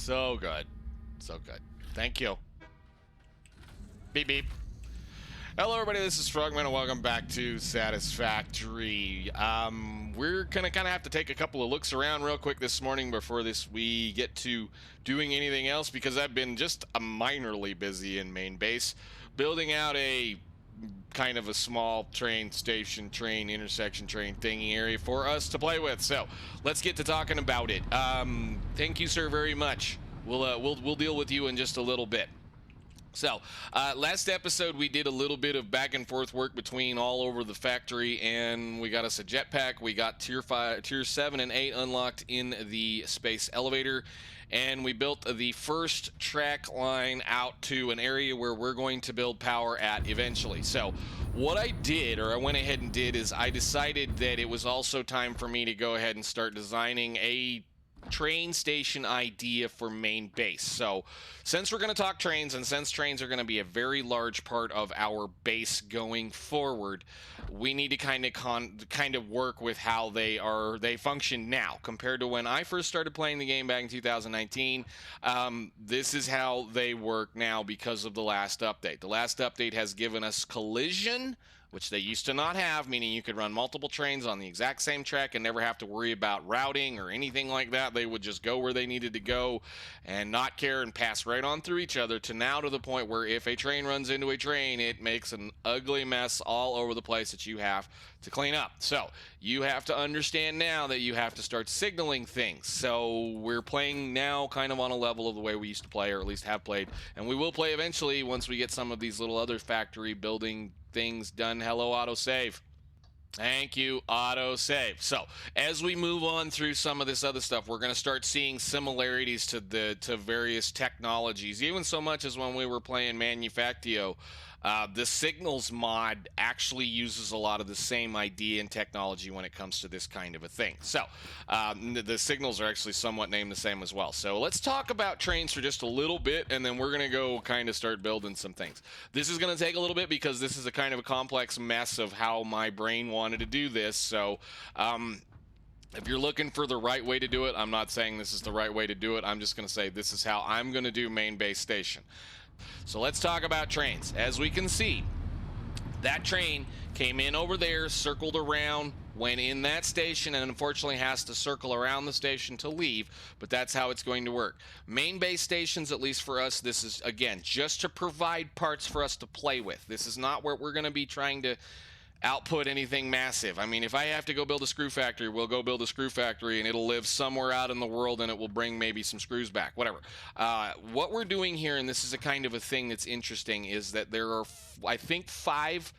So good. So good. Thank you. Beep, beep. Hello, everybody. This is Frogman, and welcome back to Satisfactory. We're going to kind of have to take a couple of looks around real quick this morning before we get to doing anything else, because I've been just minorly busy in main base, building out a kind of a small train station, train intersection, train thingy area for us to play with. So let's get to talking about it. Thank you, sir, very much. We'll deal with you in just a little bit. So, last episode we did a little bit of back and forth work between all over the factory, and we got us a jetpack. We got tier 7 and 8 unlocked in the space elevator, and we built the first track line out to an area where we're going to build power at eventually. So, what I did, or I went ahead and did, is I decided that it was also time for me to go ahead and start designing a train station idea for main base. So since we're going to talk trains, and since trains are going to be a very large part of our base going forward, we need to kind of work with how they function now compared to when I first started playing the game back in 2019. This is how they work now because of the last update. The last update has given us collision, which they used to not have, meaning you could run multiple trains on the exact same track and never have to worry about routing or anything like that. They would just go where they needed to go and not care and pass right on through each other, to now to the point where if a train runs into a train, it makes an ugly mess all over the place that you have to clean up. So you have to understand now that you have to start signaling things. So we're playing now kind of on a level of the way we used to play, or at least have played, and we will play eventually once we get some of these little other factory building things done. Hello, autosave. Thank you, autosave. So as we move on through some of this other stuff, we're going to start seeing similarities to various technologies, even so much as when we were playing Manufactio. The signals mod actually uses a lot of the same idea and technology when it comes to this kind of a thing. So the signals are actually somewhat named the same as well. So let's talk about trains for just a little bit, and then we're going to go kind of start building some things. This is going to take a little bit because this is a kind of a complex mess of how my brain wanted to do this. So if you're looking for the right way to do it, I'm not saying this is the right way to do it. I'm just going to say this is how I'm going to do main base station. So let's talk about trains. As we can see, that train came in over there, circled around, went in that station, and unfortunately has to circle around the station to leave, but that's how it's going to work. Main base stations, at least for us, this is, again, just to provide parts for us to play with. This is not where we're going to be trying to output anything massive. I mean, if I have to go build a screw factory, we'll go build a screw factory, and it'll live somewhere out in the world, and it will bring maybe some screws back, whatever. What we're doing here, and this is a kind of a thing that's interesting, is that there are, I think, five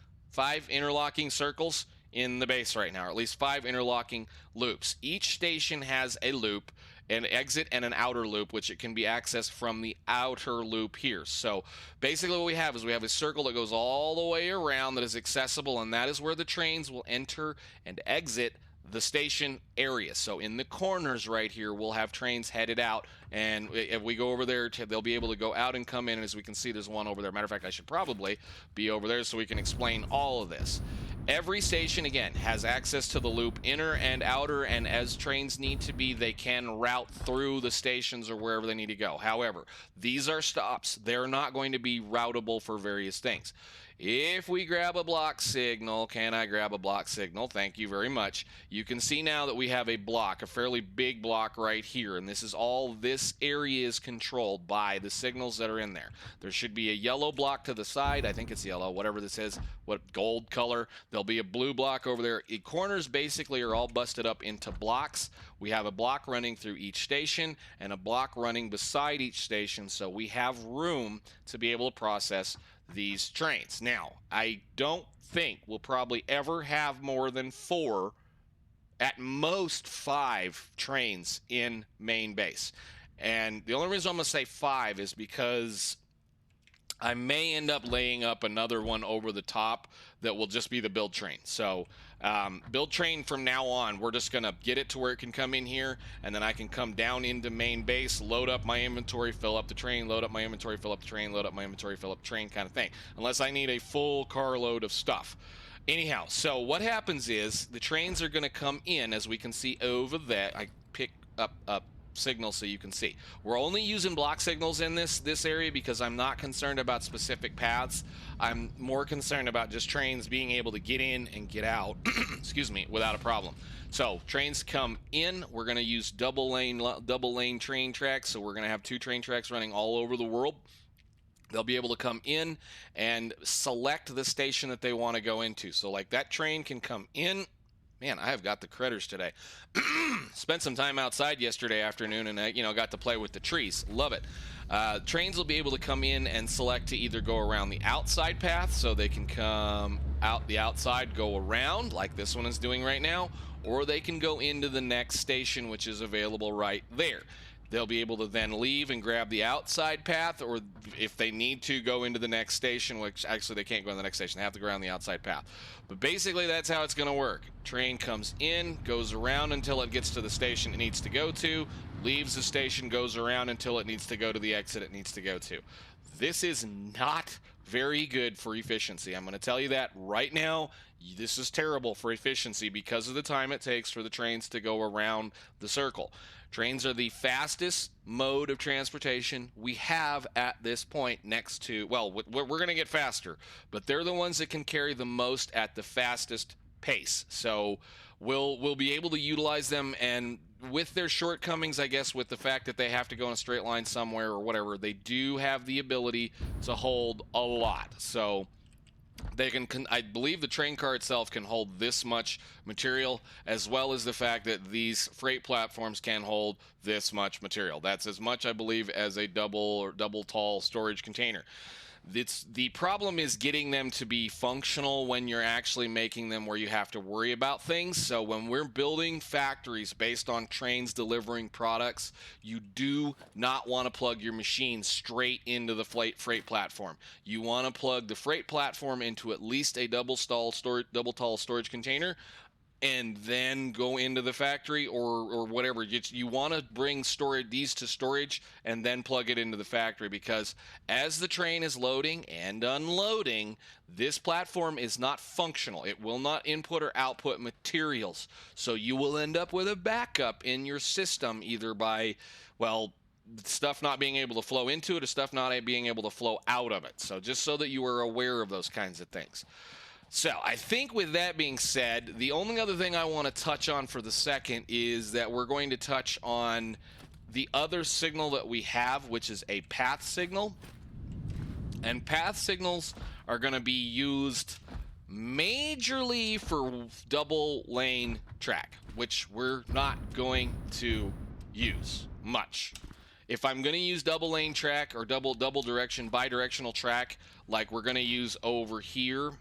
interlocking circles in the base right now, or at least 5 interlocking loops. Each station has a loop, an exit, and an outer loop, which it can be accessed from the outer loop here. So basically what we have is we have a circle that goes all the way around that is accessible, and that is where the trains will enter and exit the station area. So in the corners right here, we'll have trains headed out, and if we go over there, they'll be able to go out and come in. And as we can see, there's one over there. Matter of fact, I should probably be over there so we can explain all of this. Every station, again, has access to the loop, inner and outer, and as trains need to be, they can route through the stations or wherever they need to go. However, these are stops. They're not going to be routable for various things. If we grab a block signal, can I grab a block signal? Thank you very much. You can see now that we have a block, a fairly big block right here, and this is all, this area is controlled by the signals that are in there. There should be a yellow block to the side. I think it's yellow, whatever this is, what gold color. There'll be a blue block over there. The corners basically are all busted up into blocks. We have a block running through each station and a block running beside each station, so we have room to be able to process these trains. Now, I don't think we'll probably ever have more than 4, at most 5 trains in main base. And the only reason I'm going to say 5 is because I may end up laying up another one over the top that will just be the build train. So build train from now on, we're just going to get it to where it can come in here, and then I can come down into main base, load up my inventory, fill up the train, load up my inventory, fill up the train, load up my inventory, fill up the train kind of thing, unless I need a full carload of stuff. Anyhow, so what happens is the trains are going to come in, as we can see over there. I pick up signals so you can see. We're only using block signals in this area because I'm not concerned about specific paths. I'm more concerned about just trains being able to get in and get out, excuse me, without a problem. So trains come in, we're going to use double lane train tracks, so we're going to have 2 train tracks running all over the world. They'll be able to come in and select the station that they want to go into. So like that train can come in. Man, I have got the critters today. Spent some time outside yesterday afternoon and I, got to play with the trees. Love it. Trains will be able to come in and select to either go around the outside path, so they can come out the outside, go around like this one is doing right now, or they can go into the next station, which is available right there. They'll be able to then leave and grab the outside path, or if they need to, go into the next station, which actually they can't go in the next station. They have to go around the outside path. But basically, that's how it's going to work. Train comes in, goes around until it gets to the station it needs to go to, leaves the station, goes around until it needs to go to the exit it needs to go to. This is not very good for efficiency. I'm going to tell you that right now. This is terrible for efficiency because of the time it takes for the trains to go around the circle. Trains are the fastest mode of transportation we have at this point next to, well, we're going to get faster, but they're the ones that can carry the most at the fastest pace. So we'll be able to utilize them, and with their shortcomings, I guess, with the fact that they have to go in a straight line somewhere or whatever, they do have the ability to hold a lot. So they can, I believe the train car itself can hold this much material, as well as the fact that these freight platforms can hold this much material. That's as much, I believe, as a double tall storage container. The problem is getting them to be functional when you're actually making them where you have to worry about things. So when we're building factories based on trains delivering products, you do not want to plug your machine straight into the freight platform. You want to plug the freight platform into at least a double tall storage container, and then go into the factory or whatever. You want to bring these to storage and then plug it into the factory, because as the train is loading and unloading, this platform is not functional. It will not input or output materials. So you will end up with a backup in your system, either by, well, stuff not being able to flow into it or stuff not being able to flow out of it. So just so that you are aware of those kinds of things. So I think with that being said, the only other thing I want to touch on for the second is that we're going to touch on the other signal that we have, which is a path signal. And path signals are going to be used majorly for double lane track, which we're not going to use much. If I'm going to use double lane track or double direction, bidirectional track, like we're going to use over here,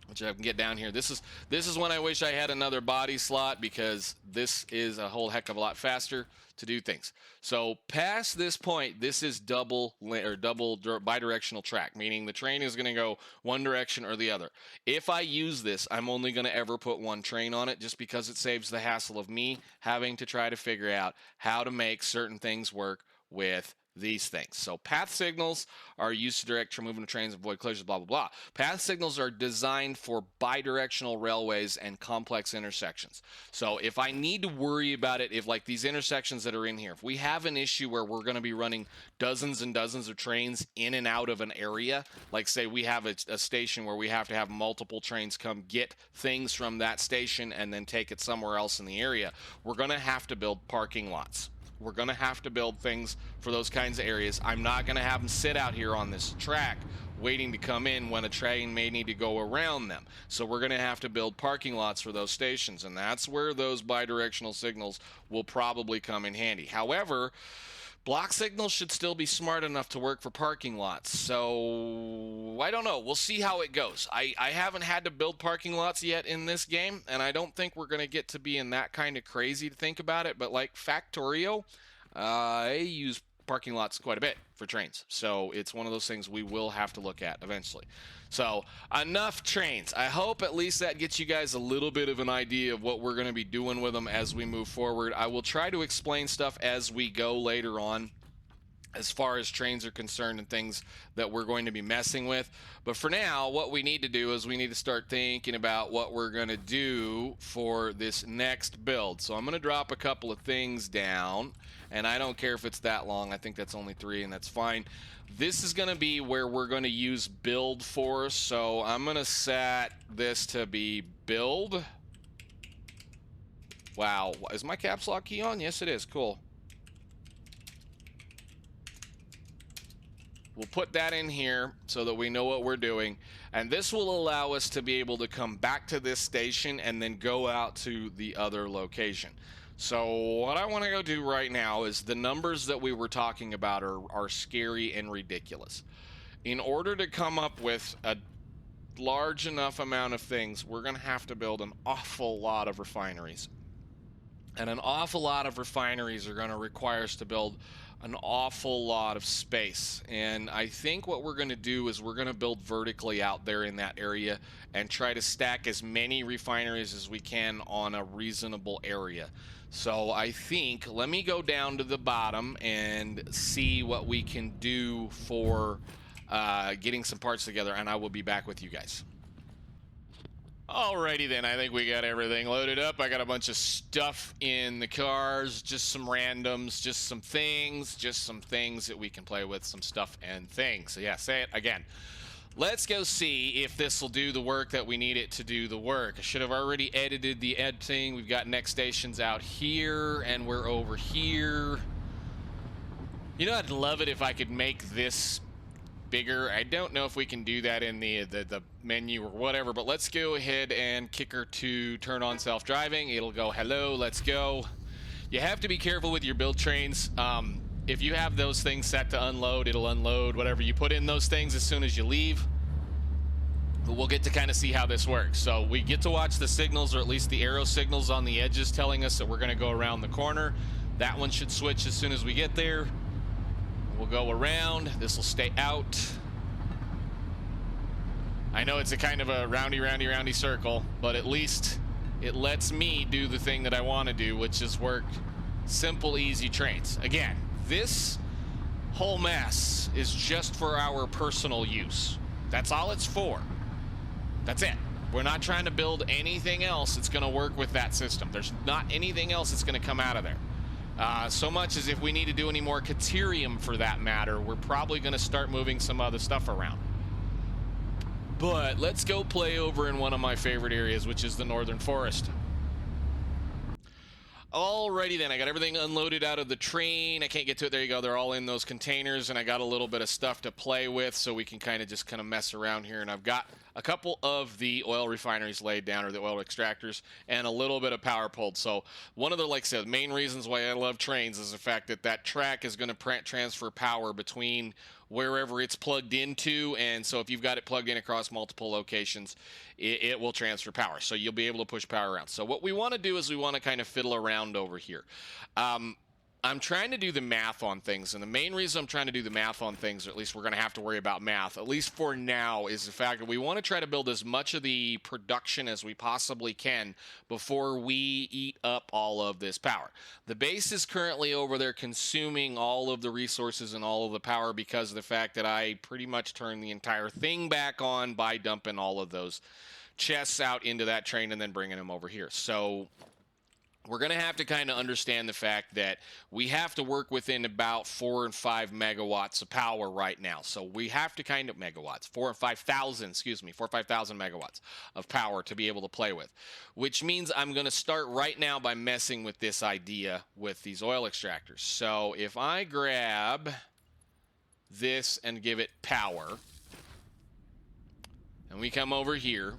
which I can get down here. This is when I wish I had another body slot, because this is a whole heck of a lot faster to do things. So past this point, this is double bidirectional track, meaning the train is going to go one direction or the other. If I use this, I'm only going to ever put one train on it, just because it saves the hassle of me having to try to figure out how to make certain things work with these things. So path signals are used to direct movement of trains, avoid collisions, blah, blah, blah. Path signals are designed for bidirectional railways and complex intersections. So if I need to worry about it, if like these intersections that are in here, if we have an issue where we're going to be running dozens and dozens of trains in and out of an area, like say we have a station where we have to have multiple trains come get things from that station and then take it somewhere else in the area, we're going to have to build parking lots. We're going to have to build things for those kinds of areas. I'm not going to have them sit out here on this track waiting to come in when a train may need to go around them. So we're going to have to build parking lots for those stations, and that's where those bidirectional signals will probably come in handy. However, block signals should still be smart enough to work for parking lots. So I don't know. We'll see how it goes. I haven't had to build parking lots yet in this game, and I don't think we're going to get to be in that kind of crazy to think about it. But like Factorio, I use parking lots quite a bit for trains. So it's one of those things we will have to look at eventually. So enough trains. I hope at least that gets you guys a little bit of an idea of what we're going to be doing with them as we move forward. I will try to explain stuff as we go later on. as far as trains are concerned and things that we're going to be messing with. But for now, what we need to do is we need to start thinking about what we're going to do for this next build. So I'm going to drop a couple of things down, and I don't care if it's that long. I think that's only 3, and that's fine. This is going to be where we're going to use build for. So I'm going to set this to be build. Wow, is my caps lock key on? Yes, it is. Cool. We'll put that in here so that we know what we're doing. And this will allow us to be able to come back to this station and then go out to the other location. So what I want to go do right now is the numbers that we were talking about are scary and ridiculous. In order to come up with a large enough amount of things, we're going to have to build an awful lot of refineries. And an awful lot of refineries are going to require us to build an awful lot of space. And I think what we're going to do is we're going to build vertically out there in that area and try to stack as many refineries as we can on a reasonable area. So I think, let me go down to the bottom and see what we can do for getting some parts together, and I will be back with you guys. Alrighty then, I think we got everything loaded up. I got a bunch of stuff in the cars, just some randoms, just some things that we can play with, some stuff and things. So yeah, say it again. Let's go see if this will do the work that we need it to do the work. I should have already edited the ed thing. We've got next stations out here, and we're over here. You know, I'd love it if I could make this bigger. I don't know if we can do that in the menu or whatever, but let's go ahead and kick her to turn on self-driving. It'll go, hello, let's go. You have to be careful with your build trains. If you have those things set to unload, it'll unload whatever you put in those things as soon as you leave. But we'll get to kind of see how this works. So we get to watch the signals, or at least the arrow signals on the edges telling us that we're going to go around the corner. That one should switch as soon as we get there. We'll go around. This will stay out. I know it's a kind of a roundy circle, but at least it lets me do the thing that I want to do, which is work simple, easy trains. Again, this whole mess is just for our personal use. That's all it's for. That's it. We're not trying to build anything else that's going to work with that system. There's not anything else that's going to come out of there. So much as if we need to do any more Caterium for that matter, we're probably going to start moving some other stuff around. But let's go play over in one of my favorite areas, which is the Northern Forest. Alrighty then, I got everything unloaded out of the train. I can't get to it. There you go. They're all in those containers, and I got a little bit of stuff to play with so we can kind of mess around here. And I've got a couple of the oil refineries laid down, or the oil extractors, and a little bit of power pulled. So one of the, like I said, main reasons why I love trains is the fact that that track is going to transfer power between wherever it's plugged into. And so if you've got it plugged in across multiple locations, it will transfer power. So you'll be able to push power around. So what we want to do is we want to kind of fiddle around over here. I'm trying to do the math on things, and the main reason I'm trying to do the math on things, or at least we're going to have to worry about math, at least for now, is the fact that we want to try to build as much of the production as we possibly can before we eat up all of this power. The base is currently over there consuming all of the resources and all of the power because of the fact that I pretty much turned the entire thing back on by dumping all of those chests out into that train and then bringing them over here. So we're going to have to kind of understand the fact that we have to work within about 4 and 5 megawatts of power right now. So we have to kind of megawatts, 4 or 5,000 megawatts of power to be able to play with, which means I'm going to start right now by messing with this idea with these oil extractors. So if I grab this and give it power, and we come over here,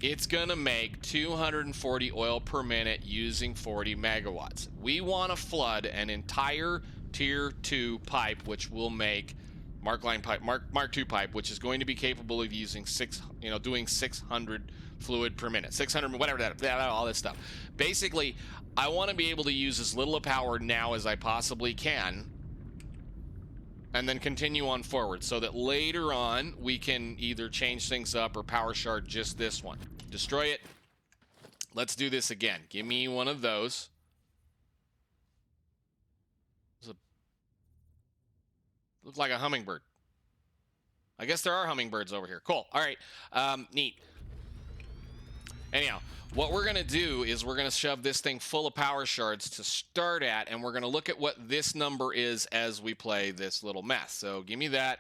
it's going to make 240 oil per minute using 40 megawatts. We want to flood an entire tier 2 pipe, which will make Mark II pipe, which is going to be capable of using doing 600 fluid per minute, 600, whatever all this stuff. Basically, I want to be able to use as little of power now as I possibly can, and then continue on forward so that later on we can either change things up or power shard just this one. Destroy it. Let's do this again. Give me one of those. Looks like a hummingbird. I guess there are hummingbirds over here. Cool. All right. Neat. Anyhow, what we're going to do is we're going to shove this thing full of power shards to start at, and we're going to look at what this number is as we play this little mess. So give me that.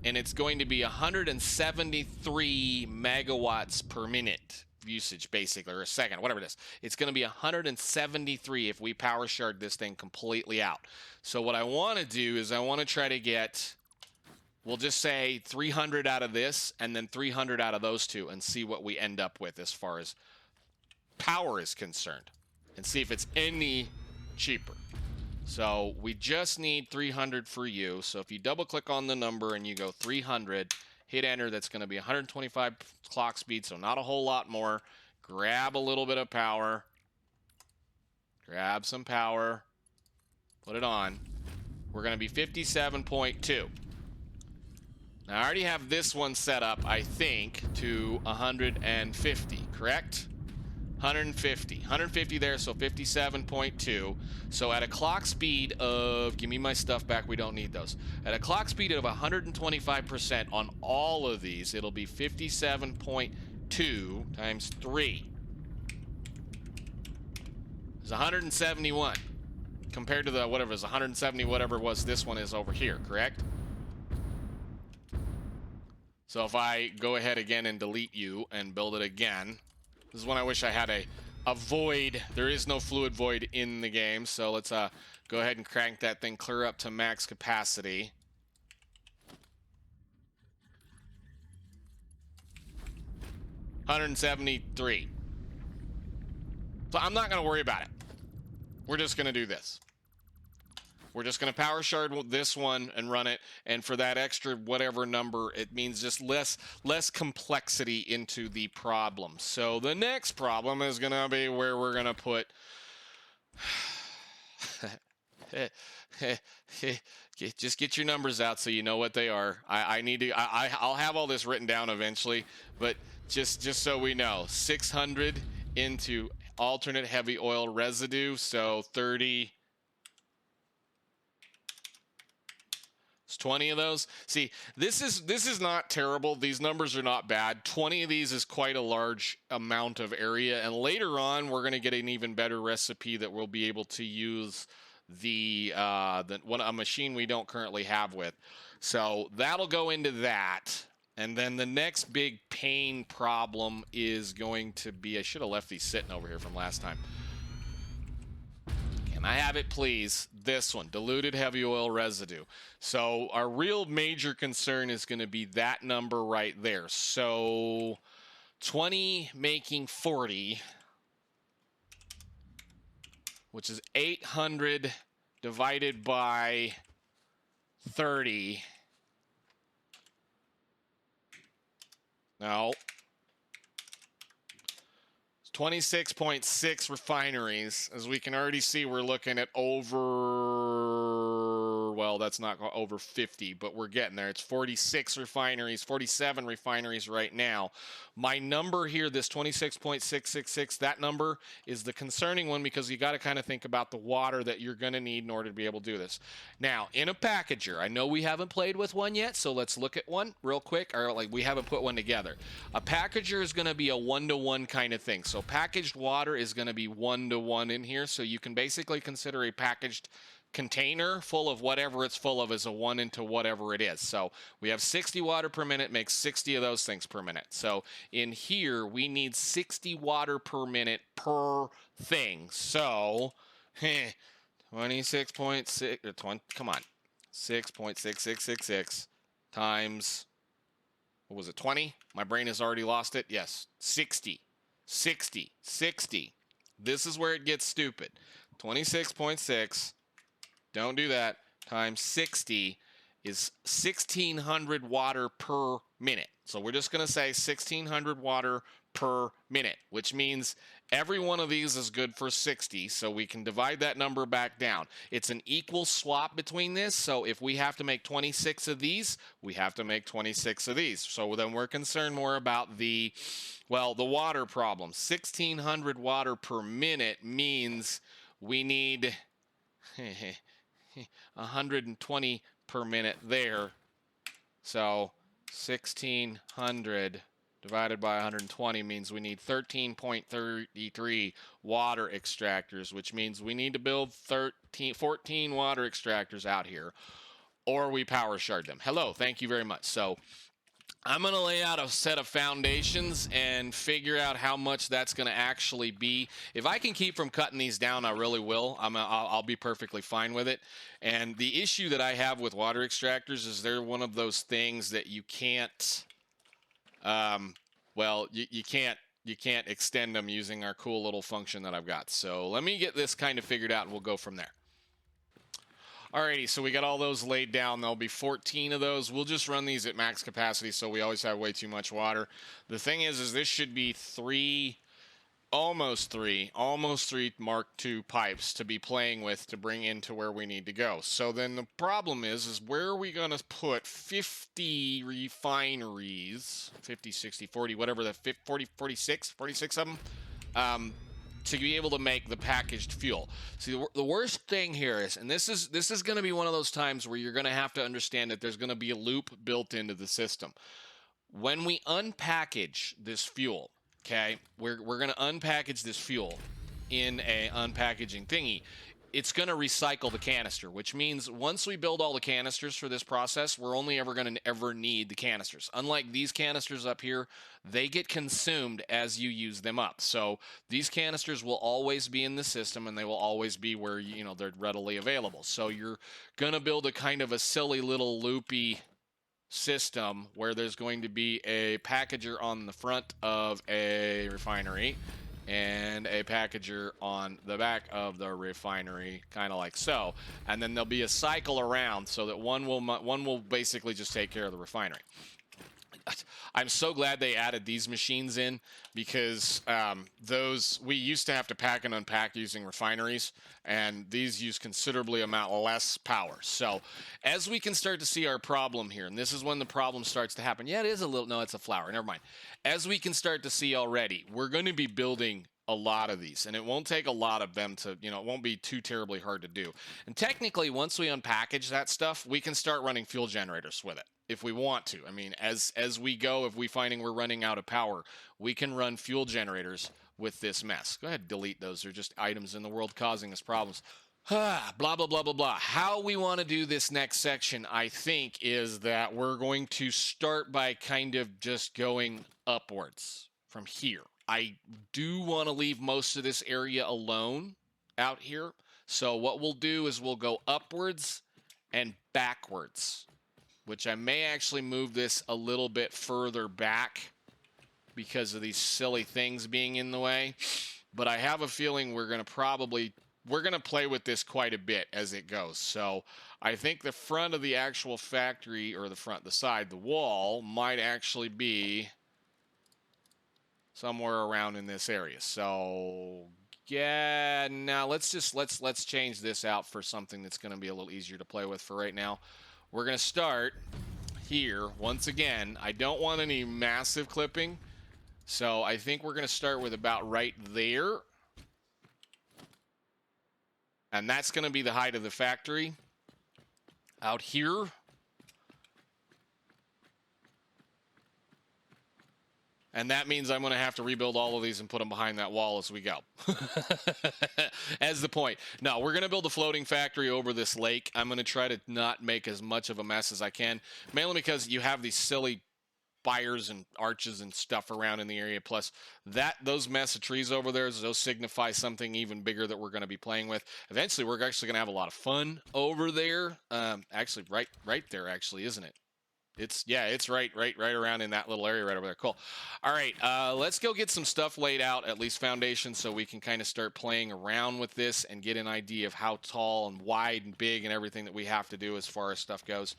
And it's going to be 173 megawatts per minute usage, basically, or a second, whatever it is. It's going to be 173 if we power shard this thing completely out. So what I want to do is I want to try to get, we'll just say 300 out of this and then 300 out of those two and see what we end up with as far as power is concerned and see if it's any cheaper. So we just need 300 for you. So if you double click on the number and you go 300, hit enter, that's going to be 125 clock speed, so not a whole lot more. Grab a little bit of power. Grab some power. Put it on. We're going to be 57.2. Now I already have this one set up, I think, to 150, correct? 150 there, so 57.2. So at a clock speed of, give me my stuff back, we don't need those. At a clock speed of 125% on all of these, it'll be 57.2 times 3. It's 171 compared to the, whatever it is, 170, whatever it was this one is over here, correct? So if I go ahead again and delete you and build it again, this is when I wish I had a void. There is no fluid void in the game, so let's go ahead and crank that thing clear up to max capacity. $173. So I'm not going to worry about it. We're just going to do this. We're just going to power shard this one and run it, and for that extra whatever number, it means just less complexity into the problem. So the next problem is going to be where we're going to put just get your numbers out so you know what they are. I'll have all this written down eventually, but just so we know, 600 into alternate heavy oil residue, so 30. It's 20 of those. See, this is not terrible. These numbers are not bad. 20 of these is quite a large amount of area, and later on we're going to get an even better recipe that we'll be able to use a machine we don't currently have with. So that'll go into that. And then the next big pain problem is going to be, I should have left these sitting over here from last time. Can I have it, please? This one, diluted heavy oil residue. So our real major concern is going to be that number right there. So 20 making 40, which is 800 divided by 30. No. 26.6 refineries. As we can already see, we're looking at over, well, that's not over 50, but we're getting there. It's 46 refineries, 47 refineries right now. My number here, this 26.666, that number is the concerning one because you got to kind of think about the water that you're going to need in order to be able to do this. Now, in a packager, I know we haven't played with one yet, so let's look at one real quick, or like we haven't put one together. A packager is going to be a one-to-one kind of thing. So packaged water is going to be one-to-one in here, so you can basically consider a packaged container full of whatever it's full of as a 1 into whatever it is. So we have 60 water per minute, makes 60 of those things per minute. So in here, we need 60 water per minute per thing. So 26.6, or 20, come on, 6.6666 times, what was it, 20? My brain has already lost it. Yes, 60. This is where it gets stupid. 26.6, don't do that, times 60 is 1,600 water per minute. So we're just going to say 1,600 water per minute, which means every one of these is good for 60, so we can divide that number back down. It's an equal swap between this, so if we have to make 26 of these, we have to make 26 of these. So then we're concerned more about the water problem. 1,600 water per minute means we need 120 per minute there. So 1600 divided by 120 means we need 13.33 water extractors, which means we need to build 14 water extractors out here, or we power shard them. Hello, thank you very much. So I'm going to lay out a set of foundations and figure out how much that's going to actually be. If I can keep from cutting these down, I really will. I'll be perfectly fine with it. And the issue that I have with water extractors is they're one of those things that you can't, well, you can't extend them using our cool little function that I've got. So let me get this kind of figured out and we'll go from there. Alrighty, so we got all those laid down. There'll be 14 of those. We'll just run these at max capacity so we always have way too much water. The thing is this should be almost three Mark II pipes to be playing with to bring into where we need to go. So then the problem is where are we going to put 50 refineries, 50, 60, 40, whatever the 40, 46 of them, to be able to make the packaged fuel. See, the worst thing here is, and this is going to be one of those times where you're going to have to understand that there's going to be a loop built into the system. When we unpackage this fuel, okay, we're going to unpackage this fuel in a unpackaging thingy. It's going to recycle the canister, which means once we build all the canisters for this process, we're only ever going to need the canisters. Unlike these canisters up here, they get consumed as you use them up. So these canisters will always be in the system and they will always be where, you know, they're readily available. So you're going to build a kind of a silly little loopy system where there's going to be a packager on the front of a refinery and a packager on the back of the refinery, kind of like so. And then there'll be a cycle around so that one will basically just take care of the refinery. I'm so glad they added these machines in because we used to have to pack and unpack using refineries, and these use considerably amount less power. So as we can start to see our problem here, and this is when the problem starts to happen. Yeah, it is a little, no, it's a flower. Never mind. As we can start to see already, we're going to be building a lot of these, and it won't take a lot of them to, you know, it won't be too terribly hard to do. And technically, once we unpackage that stuff, we can start running fuel generators with it if we want to. I mean, as we go, if we finding we're running out of power, we can run fuel generators with this mess. Go ahead, delete those. They're just items in the world causing us problems. Blah, blah, blah, blah, blah. How we want to do this next section, I think, is that we're going to start by kind of just going upwards from here. I do want to leave most of this area alone out here. So what we'll do is we'll go upwards and backwards, which I may actually move this a little bit further back because of these silly things being in the way. But I have a feeling we're going to play with this quite a bit as it goes. So I think the front of the actual factory, or the side, the wall, might actually be somewhere around in this area. So yeah, now let's change this out for something that's going to be a little easier to play with for right now. We're going to start here once again. I don't want any massive clipping, so I think we're going to start with about right there. And that's going to be the height of the factory out here. And that means I'm going to have to rebuild all of these and put them behind that wall as we go. As the point. No, we're going to build a floating factory over this lake. I'm going to try to not make as much of a mess as I can, mainly because you have these silly spires and arches and stuff around in the area. Plus, those mess of trees over there, those signify something even bigger that we're going to be playing with. Eventually, we're actually going to have a lot of fun over there. Actually, right there, actually, isn't it? It's right around in that little area right over there. Cool. All right, let's go get some stuff laid out, at least foundation, so we can kind of start playing around with this and get an idea of how tall and wide and big and everything that we have to do as far as stuff goes.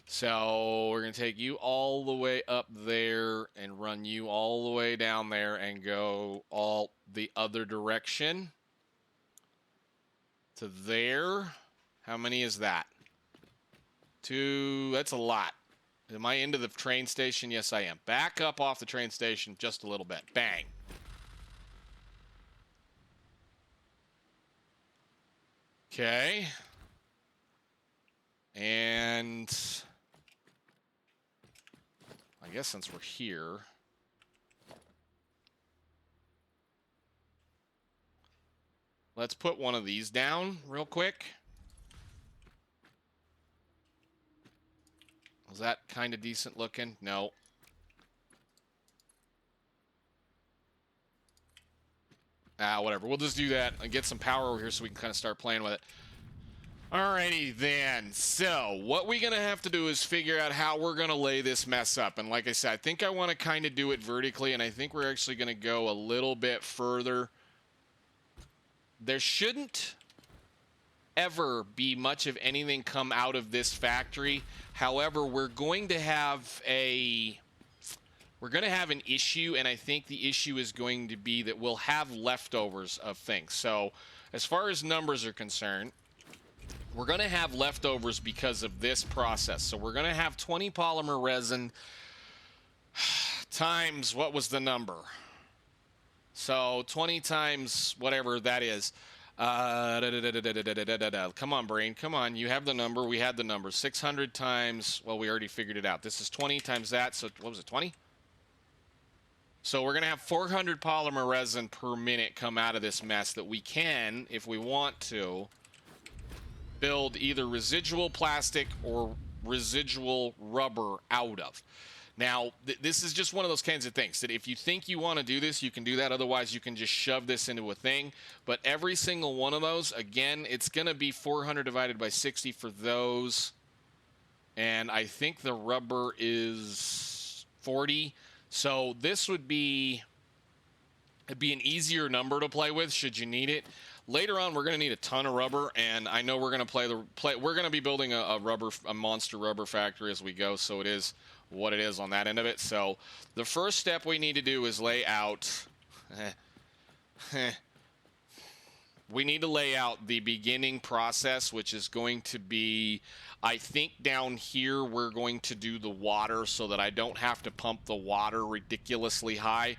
So we're going to take you all the way up there and run you all the way down there and go all the other direction to there. How many is that? 2, that's a lot. Am I into the train station? Yes, I am. Back up off the train station just a little bit. Bang. Okay. And I guess since we're here, let's put one of these down real quick. Was that kind of decent looking? No. Whatever. We'll just do that and get some power over here so we can kind of start playing with it. Alrighty then. So what we're going to have to do is figure out how we're going to lay this mess up. And like I said, I think I want to kind of do it vertically, and I think we're actually going to go a little bit further. There shouldn't ever be much of anything come out of this factory. However, we're going to have an issue, and I think the issue is going to be that we'll have leftovers of things. So as far as numbers are concerned, we're going to have leftovers because of this process. So we're going to have 20 polymer resin times, what was the number? So 20 times whatever that is. Come on, brain. Come on. You have the number. We had the number. 600 times. Well, we already figured it out. This is 20 times that. So what was it, 20? So we're going to have 400 polymer resin per minute come out of this mess that we can, if we want to, build either residual plastic or residual rubber out of. Now, this is just one of those kinds of things that if you think you want to do this, you can do that. Otherwise, you can just shove this into a thing. But every single one of those, again, it's going to be 400 divided by 60 for those. And I think the rubber is 40. So this would be, it'd be an easier number to play with should you need it. Later on, we're going to need a ton of rubber, and I know we're going to we're going to be building a monster rubber factory as we go, so it is what it is on that end of it. So the first step we need to do is lay out we need to lay out the beginning process, which is going to be, I think down here we're going to do the water so that I don't have to pump the water ridiculously high.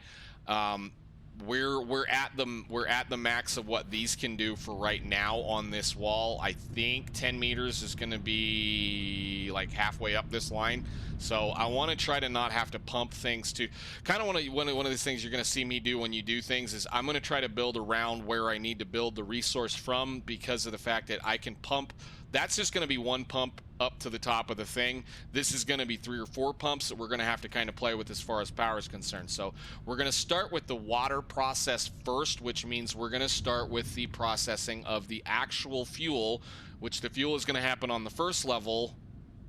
We're at the max of what these can do for right now on this wall. I think 10 meters is going to be like halfway up this line. So I want to try to not have to pump things to kind of one of these things you're going to see me do when you do things is I'm going to try to build around where I need to build the resource from, because of the fact that I can pump. That's just going to be one pump up to the top of the thing. This is going to be 3 or 4 pumps that we're going to have to kind of play with as far as power is concerned. So we're going to start with the water process first, which means we're going to start with the processing of the actual fuel, which the fuel is going to happen on the first level,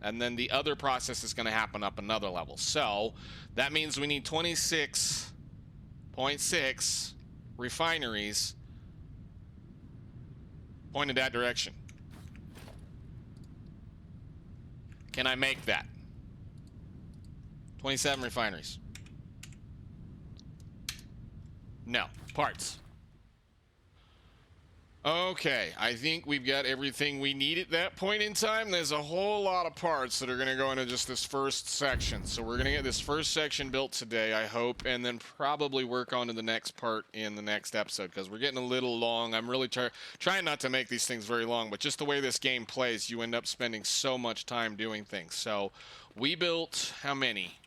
and then the other process is going to happen up another level. So that means we need 26.6 refineries pointed that direction. Can I make that? 27 refineries. No. Parts. Okay, I think we've got everything we need at that point in time. There's a whole lot of parts that are going to go into just this first section. So we're going to get this first section built today, I hope, and then probably work on to the next part in the next episode, because we're getting a little long. I'm really trying not to make these things very long, but just the way this game plays, you end up spending so much time doing things. So we built how many?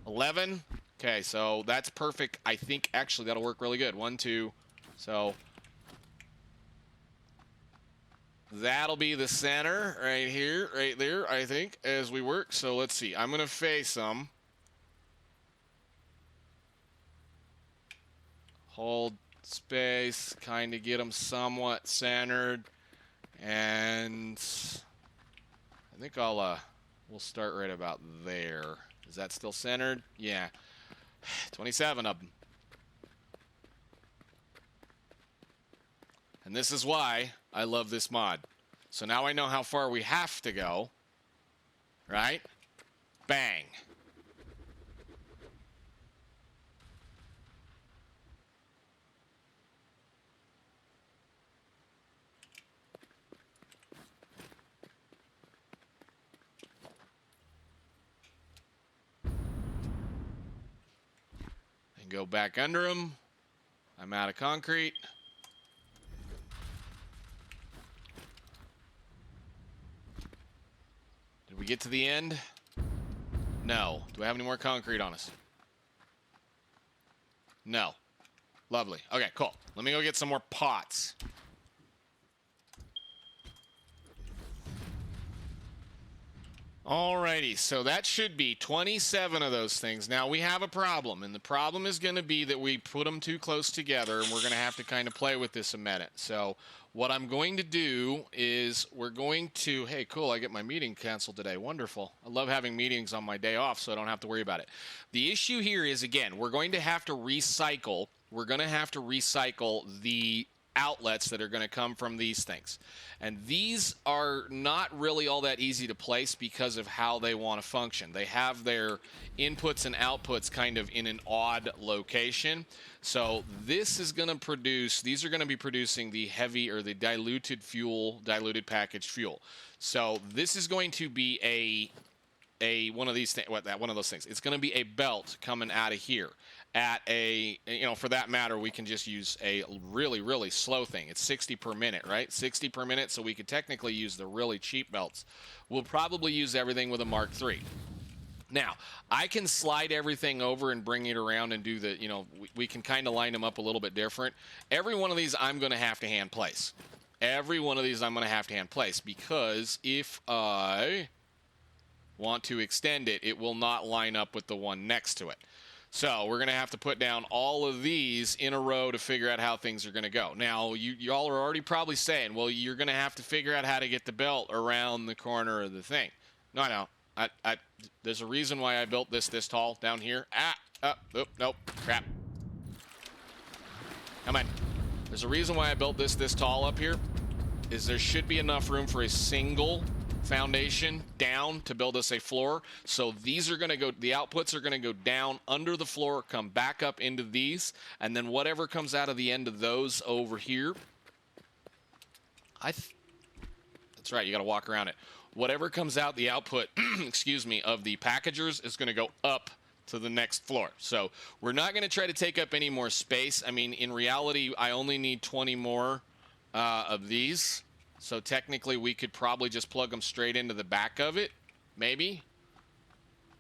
11. Okay, so that's perfect. I think actually that'll work really good. 1, 2. So that'll be the center right here, right there, I think, as we work. So let's see. I'm going to face them. Hold space, kind of get them somewhat centered. And I think we'll start right about there. Is that still centered? Yeah. 27 of them. And this is why I love this mod. So now I know how far we have to go. Right? Bang. Go back under them. I'm out of concrete. Did we get to the end? No. Do I have any more concrete on us? No. Lovely. Okay, cool. Let me go get some more pots. Alrighty, so that should be 27 of those things. Now, we have a problem, and the problem is going to be that we put them too close together, and we're going to have to kind of play with this a minute. So what I'm going to do is we're going to... Hey, cool, I get my meeting canceled today. Wonderful. I love having meetings on my day off, so I don't have to worry about it. The issue here is, again, we're going to have to recycle. We're going to have to recycle the outlets that are going to come from these things. And these are not really all that easy to place because of how they want to function. They have their inputs and outputs kind of in an odd location. So this is going to produce, these are going to be producing the heavy or the diluted fuel, diluted packaged fuel. So this is going to be one of these things, one of those things. It's going to be a belt coming out of here. At a, you know, for that matter, we can just use a really, really slow thing. It's 60 per minute, right? 60 per minute, so we could technically use the really cheap belts. We'll probably use everything with a Mark III. Now, I can slide everything over and bring it around and do the, you know, we can kind of line them up a little bit different. Every one of these I'm going to have to hand place. Every one of these I'm going to have to hand place because if I want to extend it, it will not line up with the one next to it. So we're going to have to put down all of these in a row to figure out how things are going to go. Now, y'all are already probably saying, well, you're going to have to figure out how to get the belt around the corner of the thing. No. There's a reason why I built this tall down here. Nope, crap. Come on. There's a reason why I built this tall up here, is there should be enough room for a single foundation down to build us a floor. So these are going to go, the outputs are going to go down under the floor, come back up into these, and then whatever comes out of the end of those over here, that's right, you got to walk around it. Whatever comes out the output, excuse me, of the packagers is going to go up to the next floor. So we're not going to try to take up any more space. I mean, in reality, I only need 20 more of these. So technically, we could probably just plug them straight into the back of it, maybe.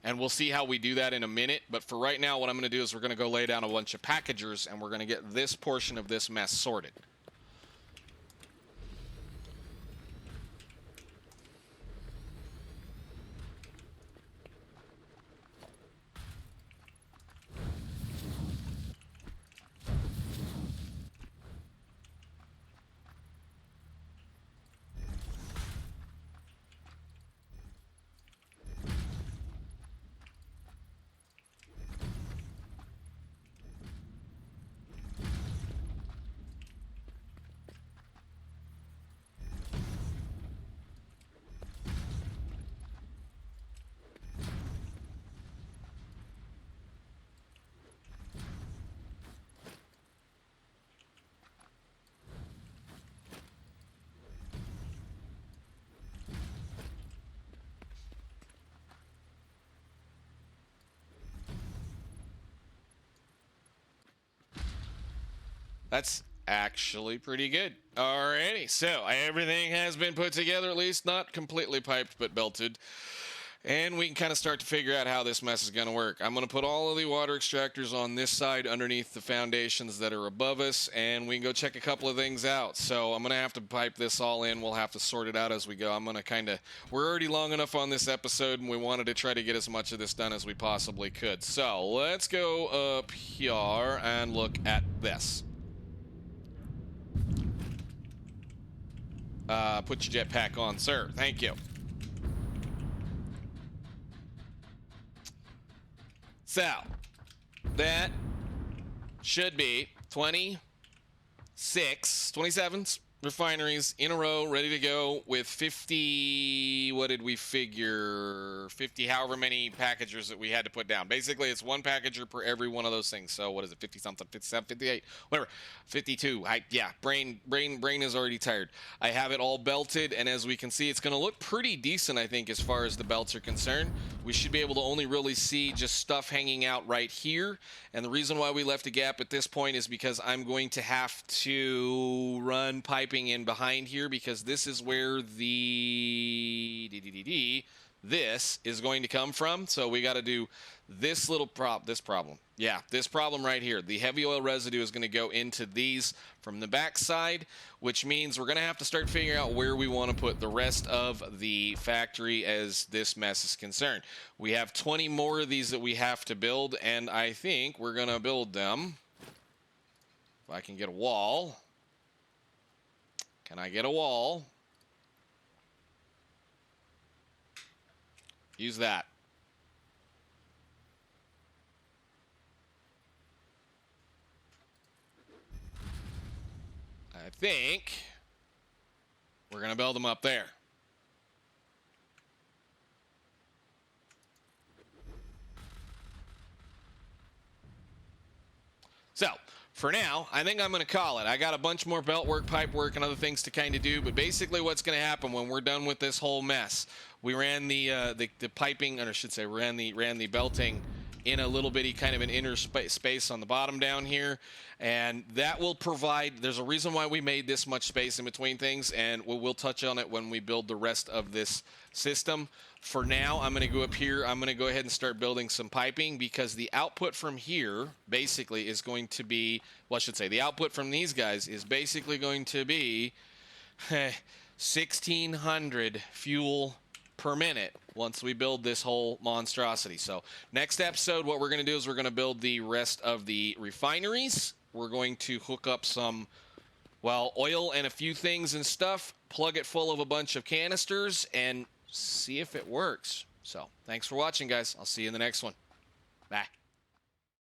And we'll see how we do that in a minute. But for right now, what I'm going to do is we're going to go lay down a bunch of packagers, and we're going to get this portion of this mess sorted. That's actually pretty good. Alrighty, so everything has been put together, at least not completely piped, but belted. And we can kind of start to figure out how this mess is going to work. I'm going to put all of the water extractors on this side underneath the foundations that are above us, and we can go check a couple of things out. So I'm going to have to pipe this all in. We'll have to sort it out as we go. I'm going to kind of... We're already long enough on this episode, and we wanted to try to get as much of this done as we possibly could. So let's go up here and look at this. Put your jetpack on, sir. Thank you. So, that should be 27, refineries in a row, ready to go with 50, what did we figure? 50, however many packagers that we had to put down. Basically, it's one packager per every one of those things. So what is it, 50-something, 57, 58, whatever, 52. Yeah, brain is already tired. I have it all belted, and as we can see, it's going to look pretty decent, I think, as far as the belts are concerned. We should be able to only really see just stuff hanging out right here, and the reason why we left a gap at this point is because I'm going to have to run piping in behind here, because this is where this is going to come from. So we got to do this little this problem right here. The heavy oil residue is going to go into these from the back side, which means we're going to have to start figuring out where we want to put the rest of the factory as this mess is concerned. We have 20 more of these that we have to build, and I think we're going to build them. If I can get a wall. Can I get a wall? Use that. I think we're going to build them up there. So, for now, I think I'm going to call it. I got a bunch more belt work, pipe work, and other things to kind of do, but basically what's going to happen when we're done with this whole mess, we ran the piping, or I should say ran the belting in a little bitty kind of an inner space on the bottom down here, and that will provide, there's a reason why we made this much space in between things, and we'll touch on it when we build the rest of this system. For now, I'm going to go up here, I'm going to go ahead and start building some piping, because the output from here basically is going to be, well, I should say the output from these guys is basically going to be 1,600 fuel per minute once we build this whole monstrosity. So next episode, what we're going to do is we're going to build the rest of the refineries. We're going to hook up some, well, oil and a few things and stuff, plug it full of a bunch of canisters, and see if it works. So thanks for watching, guys. I'll see you in the next one. Bye.